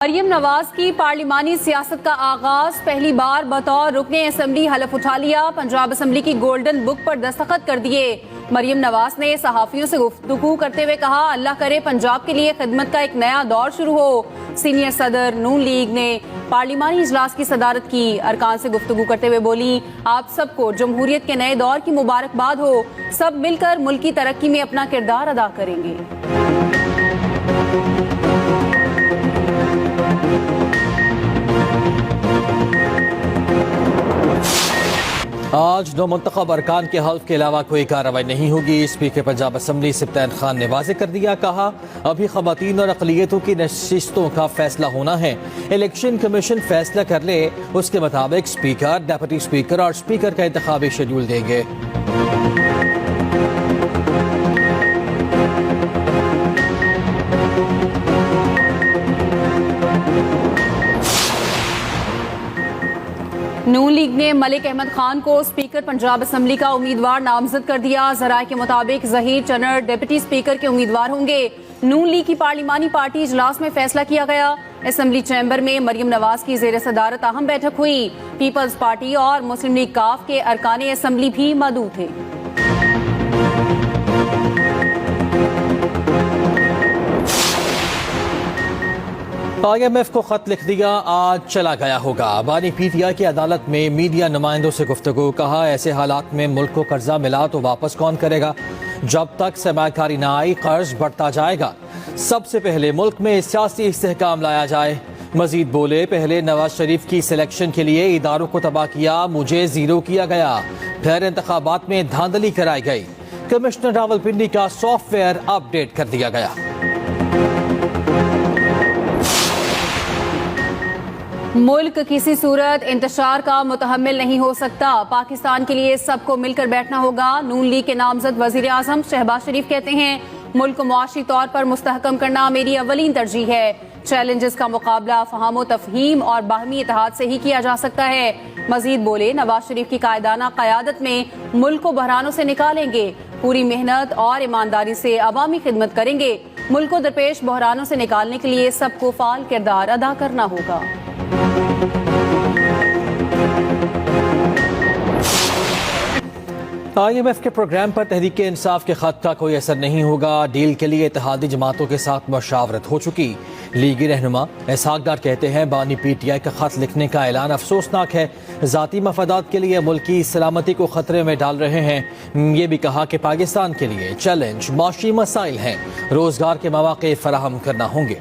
मरियम नवाज की पार्लिमानी सियासत का आगाज पहली बार बतौर रुकने असेंबली हलफ उठा लिया। पंजाब असेंबली की गोल्डन बुक पर दस्तखत कर दिए। मरियम नवाज ने सहाफियों से गुफ्तगू करते हुए कहा, अल्लाह करे पंजाब के लिए खिदमत का एक नया दौर शुरू हो। सीनियर सदर नून लीग ने पार्लिमानी इजलास की सदारत की। अरकान से गुफ्तगू करते हुए बोली, आप सबको जमहूरियत के नए दौर की मुबारकबाद हो। सब मिलकर मुल्क की तरक्की में अपना किरदार अदा करेंगे। आज नौ मुंतखब अरकान के हल्फ के अलावा कोई कार्रवाई नहीं होगी। स्पीकर पंजाब असम्बली सिप्तान खान ने वाज़ेह कर दिया। कहा, अभी ख़वातीन और अक़लियतों की नशिस्तों का फैसला होना है। इलेक्शन कमीशन फैसला कर ले, उसके मुताबिक स्पीकर, डेप्यूटी स्पीकर और स्पीकर का इंतखाबी शेड्यूल देंगे। नून लीग ने मलिक अहमद खान को स्पीकर पंजाब असेंबली का उम्मीदवार नामजद कर दिया। जराये के मुताबिक जहीर चन्नर डिप्टी स्पीकर के उम्मीदवार होंगे। नून लीग की पार्लिमानी पार्टी इजलास में फैसला किया गया। असेंबली चैम्बर में मरियम नवाज की जेर सदारत अहम बैठक हुई। पीपल्स पार्टी और मुस्लिम लीग काफ के अरकान असेंबली भी मौजूद थे। IMF को खत लिख दिया, आज चला गया होगा। बानी PTI की अदालत में मीडिया नुमाइंदों से गुफ्तगू। कहा, ऐसे हालात में मुल्क को कर्जा मिला तो वापस कौन करेगा। जब तक सरमायाकारी न आई कर्ज बढ़ता जाएगा। सबसे पहले मुल्क में सियासी इस्तेहकाम लाया जाए। मजीद बोले, पहले नवाज शरीफ की सिलेक्शन के लिए इदारों को तबाह किया, मुझे जीरो किया गया। फिर इंतखाबात में धांधली कराई गई। कमिश्नर रावलपिंडी का सॉफ्टवेयर अपडेट कर दिया गया। मुल्क किसी सूरत इंतशार का मुतहम्मिल नहीं हो सकता। पाकिस्तान के लिए सबको मिलकर बैठना होगा। नून लीग के नामजद वजीर आजम शहबाज शरीफ कहते हैं, मुल्क को मुआशी तौर पर मुस्तहकम करना मेरी अवलीन तरजीह है। चैलेंजेस का मुकाबला फहाम तफहीम और बाहमी इत्तेहाद से ही किया जा सकता है। मजीद बोले, नवाज शरीफ की कायदाना क़यादत में मुल्क को बहरानों से निकालेंगे। पूरी मेहनत और ईमानदारी से अवामी खिदमत करेंगे। मुल्क को दरपेश बहरानों से निकालने के लिए सबको फाल किरदार अदा करना होगा। IMF के प्रोग्राम पर तहरीक इंसाफ के खत का कोई असर नहीं होगा। डील के लिए इत्तेहादी जमातों के साथ मशावरत हो चुकी। लीगी रहनुमा इसहाक डार कहते हैं, बानी PTI का खत लिखने का ऐलान अफसोसनाक है। ज़ाती मफादात के लिए मुल्क की सलामती को खतरे में डाल रहे हैं। ये भी कहा कि पाकिस्तान के लिए चैलेंज माशी मसाइल हैं, रोजगार के मौके फराहम करना होंगे।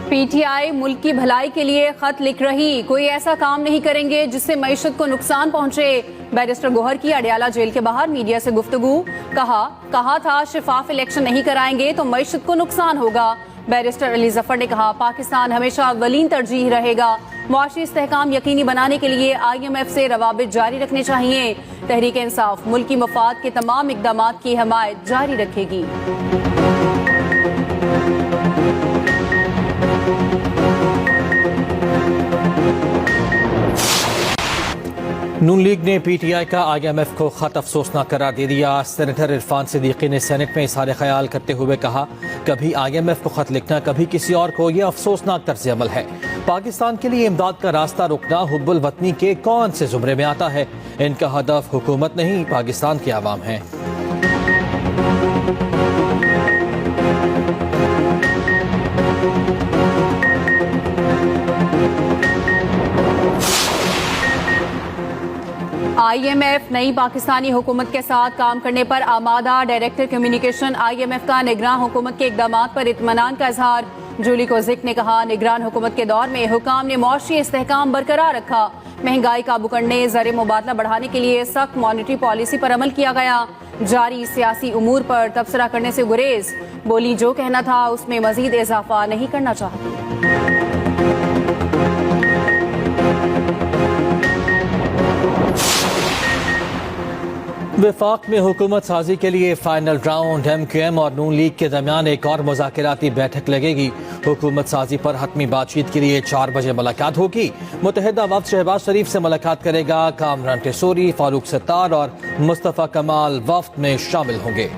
PTI मुल्क की भलाई के लिए खत लिख रही, कोई ऐसा काम नहीं करेंगे जिससे मईशत को नुकसान पहुंचे। बैरिस्टर गोहर की अडियाला जेल के बाहर मीडिया से गुफ्तगू। कहा था शिफाफ इलेक्शन नहीं कराएंगे तो मईशत को नुकसान होगा। बैरिस्टर अली जफर ने कहा, पाकिस्तान हमेशा अव्वलीन तरजीह रहेगा। मुआशी इस्तेहकाम यकीनी बनाने के लिए IMF से रवाबित जारी रखने चाहिए। तहरीक इंसाफ मुल्की मफाद के तमाम इकदामात की हमायत जारी रखेगी। नून लीग ने PTI का IMF को खत अफसोसनाक करार दे दिया। सेनेटर इरफान सिद्दीकी ने सेनेट में इज़हार ख्याल करते हुए कहा, कभी IMF को खत लिखना, कभी किसी और को, यह अफसोसनाक तर्ज अमल है। पाकिस्तान के लिए इमदाद का रास्ता रुकना हुब्बुल वतनी के कौन से जुमरे में आता है। इनका हदफ हुकूमत नहीं, पाकिस्तान के अवाम है। IMF नई पाकिस्तानी हुकूमत के साथ काम करने पर आमादा। डायरेक्टर कम्युनिकेशन IMF का निगरान हुकूमत के इकदामात पर इत्मीनान का इजहार। जूली कोजिक ने कहा, निगरान हुकूमत के दौर में हुकाम ने मुआशी इस्तेहकाम बरकरार रखा। महंगाई काबू करने, ज़र मुबादला बढ़ाने के लिए सख्त मॉनिटरी पॉलिसी पर अमल किया गया। जारी सियासी उमूर पर तबसरा करने से गुरेज। बोली, जो कहना था उसमें मजीद इजाफा नहीं करना चाहती। वफाक में हुकूमत साजी के लिए फाइनल राउंड MQM और नून लीग के दरमियान एक और मुज़ाकराती बैठक लगेगी। हुकूमत साजी पर हतमी बातचीत के लिए 4 बजे मुलाकात होगी। मुत्तहिदा वफ्द शहबाज शरीफ से मुलाकात करेगा। कामरान टेसोरी, फारूक सत्तार और मुस्तफ़ा कमाल वफ्द में शामिल होंगे।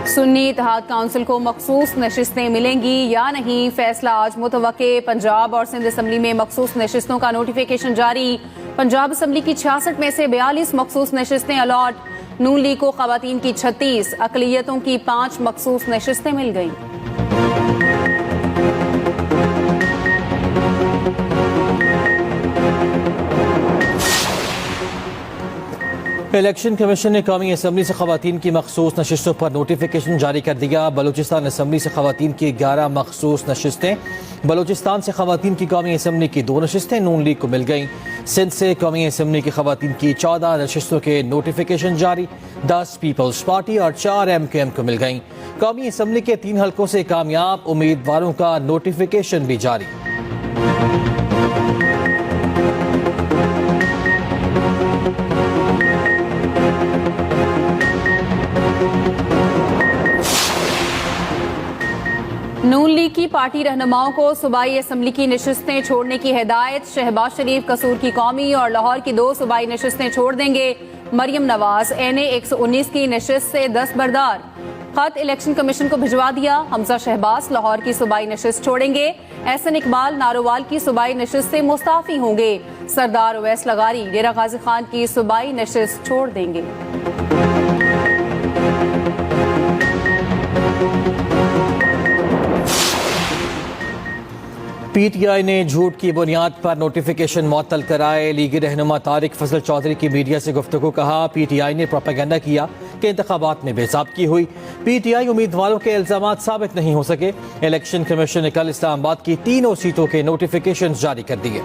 सुन्नी इत्तेहाद काउंसिल को मखसूस नशिस्तें मिलेंगी या नहीं, फैसला आज मुतवक्के। पंजाब और सिंध असम्बली में मखसूस नशिस्तों का नोटिफिकेशन जारी। पंजाब असम्बली की 66 में से 42 मखसूस नशिस्तें अलॉट। नून लीग को खवातीन की 36, अकलियतों की 5 मखसूस नशिस्तें मिल गईं। इलेक्शन कमीशन ने कौमी असम्बली से खवातीन की मखसूस नशिस्तों पर नोटिफिकेशन जारी कर दिया। बलूचिस्तान असम्बली से खवातीन की 11 मखसूस नशिस्तें, बलूचिस्तान से खवातीन की कौमी असम्बली की 2 नशिस्तें नून लीग को मिल गईं। सिंध से कौमी असम्बली की खवातीन की 14 नशिस्तों के नोटिफिकेशन जारी, 10 पीपल्स पार्टी और 4 MQM को मिल गईं। कौमी असम्बली के 3 हलकों से कामयाब उम्मीदवारों का नोटिफिकेशन भी जारी। नून लीग की पार्टी रहनुमाओं को सूबाई असम्बली की नशिस्तें छोड़ने की हिदायत। शहबाज शरीफ कसूर की कौमी और लाहौर की 2 सूबाई नशिस्तें छोड़ देंगे। मरियम नवाज NA 119 की नशिस्त से दस्तबरदार। खत इलेक्शन कमीशन को भिजवा दिया। हमजा शहबाज लाहौर की सूबाई नशिस्त छोड़ेंगे। एहसन इकबाल नारोवाल की सूबाई नशिस्त से मुस्ताफी होंगे। सरदार उवैस लगारी डेरा गाजी खान की सूबाई नशिस्त छोड़ देंगे। PTI ने झूठ की बुनियाद पर नोटिफिकेशन मुअत्तल कराए। लीगी रहनुमा तारिक फजल चौधरी की मीडिया से गुफ्तगू। कहा PTI ने प्रोपेगेंडा किया कि इंतखाबात में बेज़ाब्ती हुई। PTI उम्मीदवारों के इल्जामात साबित नहीं हो सके। इलेक्शन कमीशन ने कल इस्लामाबाद की 3 सीटों के नोटिफिकेशन जारी कर दिए।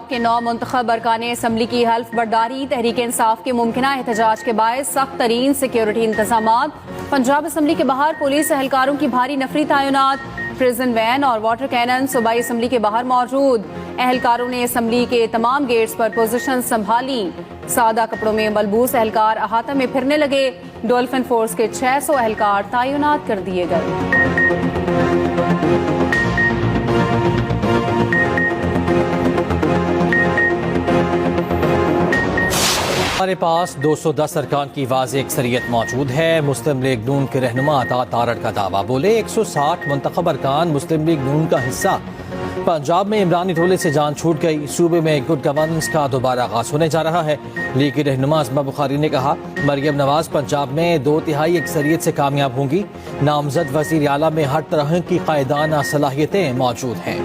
के 9 मुंतखब अरकाने असम्बली की हल्फ बर्दारी। तहरीक इंसाफ के मुमकिना एहतजाज के बायस सख्त तरीन सिक्योरिटी इंतजामात। पंजाब असम्बली के बाहर पुलिस एहलकारों की भारी नफरी तैनात। प्रिजन वैन और वाटर कैनन सूबाई असम्बली के बाहर मौजूद। एहलकारों ने असम्बली के तमाम गेट्स पर पोजीशन संभाली। सादा कपड़ों में मलबूस एहलकार अहाता में फिरने लगे। डॉल्फिन फोर्स के 600 एहलकार तैनात कर दिए गए। हमारे पास 210 अरकान की वाज़ेह अक्सरियत मौजूद है। मुस्लिम लीग नून के रहनुमा अता तारड़ का दावा। बोले 160 मुंतखब अरकान मुस्लिम लीग नून का हिस्सा। पंजाब में इमरानी ढोले से जान छूट गई। सूबे में गुड गवर्नेंस का दोबारा आगाज होने जा रहा है। लीग की रहनुमा असमा बुखारी ने कहा मरियम नवाज पंजाब में 2/3 अक्सरियत से कामयाब होंगी। नामजद वज़ीर आला में हर तरह की कायदाना सलाहियतें मौजूद हैं।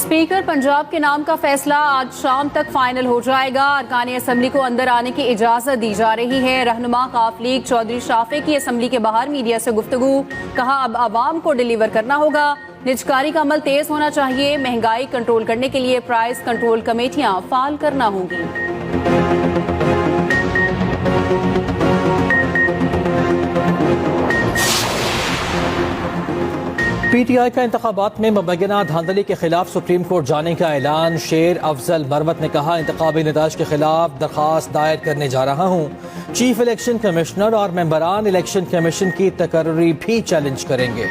स्पीकर पंजाब के नाम का फैसला आज शाम तक फाइनल हो जाएगा। अरकान असम्बली को अंदर आने की इजाजत दी जा रही है। रहनुमा काफ लीग चौधरी शाफे की असम्बली के बाहर मीडिया से गुफ्तगू। कहा अब आवाम को डिलीवर करना होगा। निजकारी का अमल तेज होना चाहिए। महंगाई कंट्रोल करने के लिए प्राइस कंट्रोल कमेटियां फाल करना होंगी। PTI का इंतखाबात में मुबैना धांधली के खिलाफ सुप्रीम कोर्ट जाने का ऐलान। शेर अफजल मरवत ने कहा इंतखाबी नताज के खिलाफ दरखास्त दायर करने जा रहा हूँ। चीफ इलेक्शन कमिश्नर और मेंबरान इलेक्शन कमीशन की तकर्री भी चैलेंज करेंगे।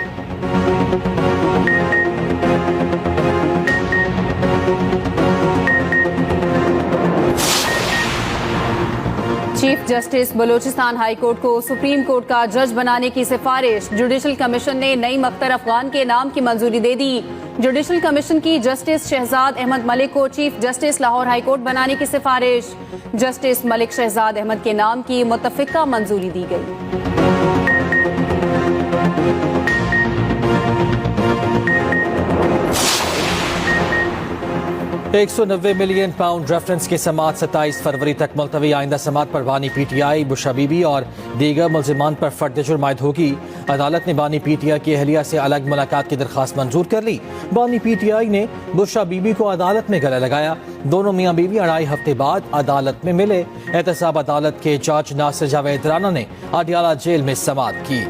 Chief justice Balochistan high court को सुप्रीम कोर्ट का जज बनाने की सिफारिश। जुडिशल कमीशन ने नईम अख्तर अफगान के नाम की मंजूरी दे दी। जुडिशल कमीशन की जस्टिस शहजाद अहमद मलिक को chief justice Lahore high court बनाने की सिफारिश। जस्टिस मलिक शहजाद अहमद के नाम की मुत्तफिका मंजूरी दी गई। 190 मिलियन पाउंड रेफरेंस की समात 27 फरवरी तक मुलतवी। आइंदा समात पर बानी PTI बुशा बीबी और दीगर मुल्जिमान पर फर्द जुर्म आयद होगी। अदालत ने बानी पीटीआई की अहलिया से अलग मुलाकात की दरखास्त मंजूर कर ली। बानी पीटीआई ने बुशरा बीबी को अदालत में गले लगाया। दोनों मियां बीवी 2.5 हफ्ते बाद अदालत में मिले। एहतसाब अदालत के जज नासिर जावेद राना ने अडियाला जेल में समाअत की।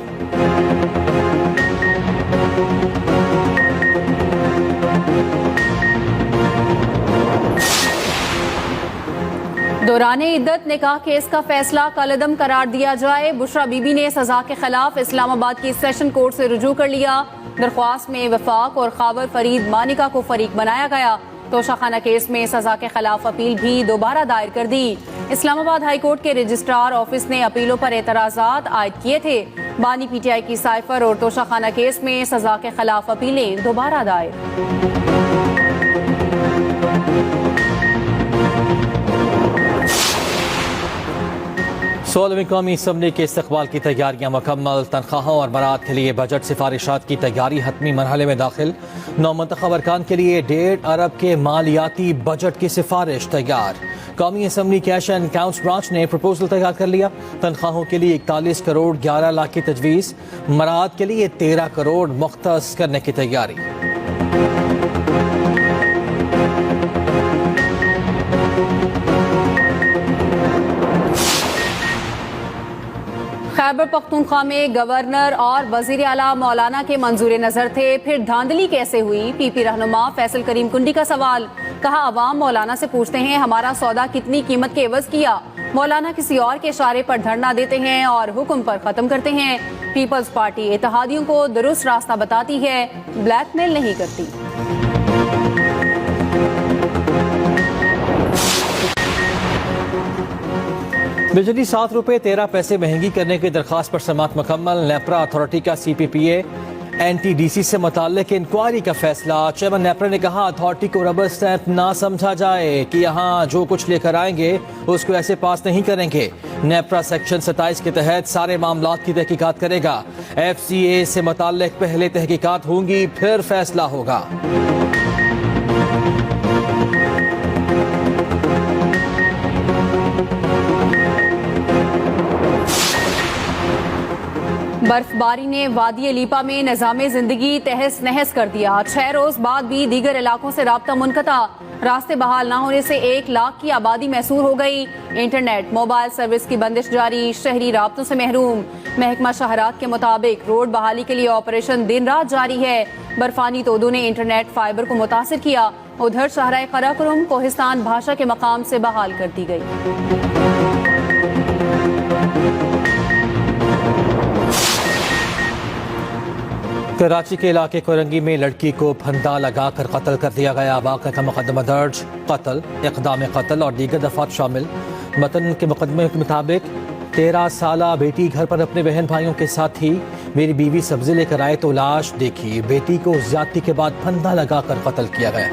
दौरान इद्दत निकाह केस का फैसला कलअदम करार दिया जाए। बुशरा बीबी ने सजा के खिलाफ इस्लामाबाद की सेशन कोर्ट से रुजू कर लिया। दरख्वास्त में वफाक और खाबर फरीद मानिका को फरीक बनाया गया। तोशाखाना केस में सजा के खिलाफ अपील भी दोबारा दायर कर दी। इस्लामाबाद हाई कोर्ट के रजिस्ट्रार ऑफिस ने अपीलों पर एतराजात आयद किए थे। बानी पीटीआई की साइफर और तोशाखाना केस में सजा के खिलाफ अपीलें दोबारा दायर। 16वीं कौमी असम्बली के इस्तकबाल की तैयारियां मुकम्मल। तनख्वाहों और बरात के लिए बजट सिफारिशात की तैयारी हतमी मरहले में दाखिल। नौमंतखब अरकान के लिए 1.5 अरब के मालियाती बजट की सिफारिश तैयार। कौमी assembly cash and accounts branch ने प्रपोजल तैयार कर लिया। तनख्वाहों के लिए 41 करोड़ 11 लाख की तजवीज़, मरात के लिए 13 करोड़ मुख्तस करने की तैयारी। खैबर पख्तूनख्वा में गवर्नर और वजीर आला मौलाना के मंजूर नजर थे, फिर धांधली कैसे हुई? पीपी रहनुमा फैसल करीम कुंडी का सवाल। कहा, अवाम मौलाना से पूछते हैं हमारा सौदा कितनी कीमत के एवज किया। मौलाना किसी और के इशारे पर धरना देते हैं और हुक्म पर खत्म करते हैं। पीपल्स पार्टी इत्तेहादियों को दुरुस्त रास्ता बताती है, ब्लैकमेल नहीं करती। बिजली 7 रुपये 13 पैसे महंगी करने की दरखास्त पर समाअत मुकम्मल। नेपरा अथॉरिटी का CPPA NTDC से मुताल्लिक इंक्वायरी का फैसला। चेयरमैन नेपरा ने कहा, अथॉरिटी को रबर स्टैंप ना समझा जाए कि यहाँ जो कुछ लेकर आएंगे उसको ऐसे पास नहीं करेंगे। नेपरा सेक्शन 27 के तहत सारे मामलात की तहकीकात करेगा। FCA से मुताल्लिक पहले तहकीकात होंगी, फिर फैसला होगा। बर्फबारी ने वादी अलीपा में निज़ाम जिंदगी तहस नहस कर दिया। 6 रोज बाद भी दीगर इलाकों से राब्ता मुनक़ता। रास्ते बहाल न होने से 1 लाख की आबादी महसूर हो गई। इंटरनेट मोबाइल सर्विस की बंदिश जारी, शहरी राब्तों से महरूम। महकमा शहरात के मुताबिक रोड बहाली के लिए ऑपरेशन दिन रात जारी है। बर्फानी तोदों ने इंटरनेट फाइबर को मुतासिर किया। उधर शहराए कराकुरम कोहिस्तान भाषा के मकाम से बहाल कर दी गई। कराची के इलाके कोरंगी में लड़की को फंदा लगाकर कत्ल कर दिया गया। वाक़े का मुकदमा दर्ज, कत्ल, इक़दाम कत्ल और दीगर दफात शामिल। मतन के मुकदमे के मुताबिक 13 साला बेटी घर पर अपने बहन भाइयों के साथ थी। मेरी बीवी सब्जी लेकर आए तो लाश देखी। बेटी को ज्यादती के बाद फंदा लगाकर कत्ल किया गया।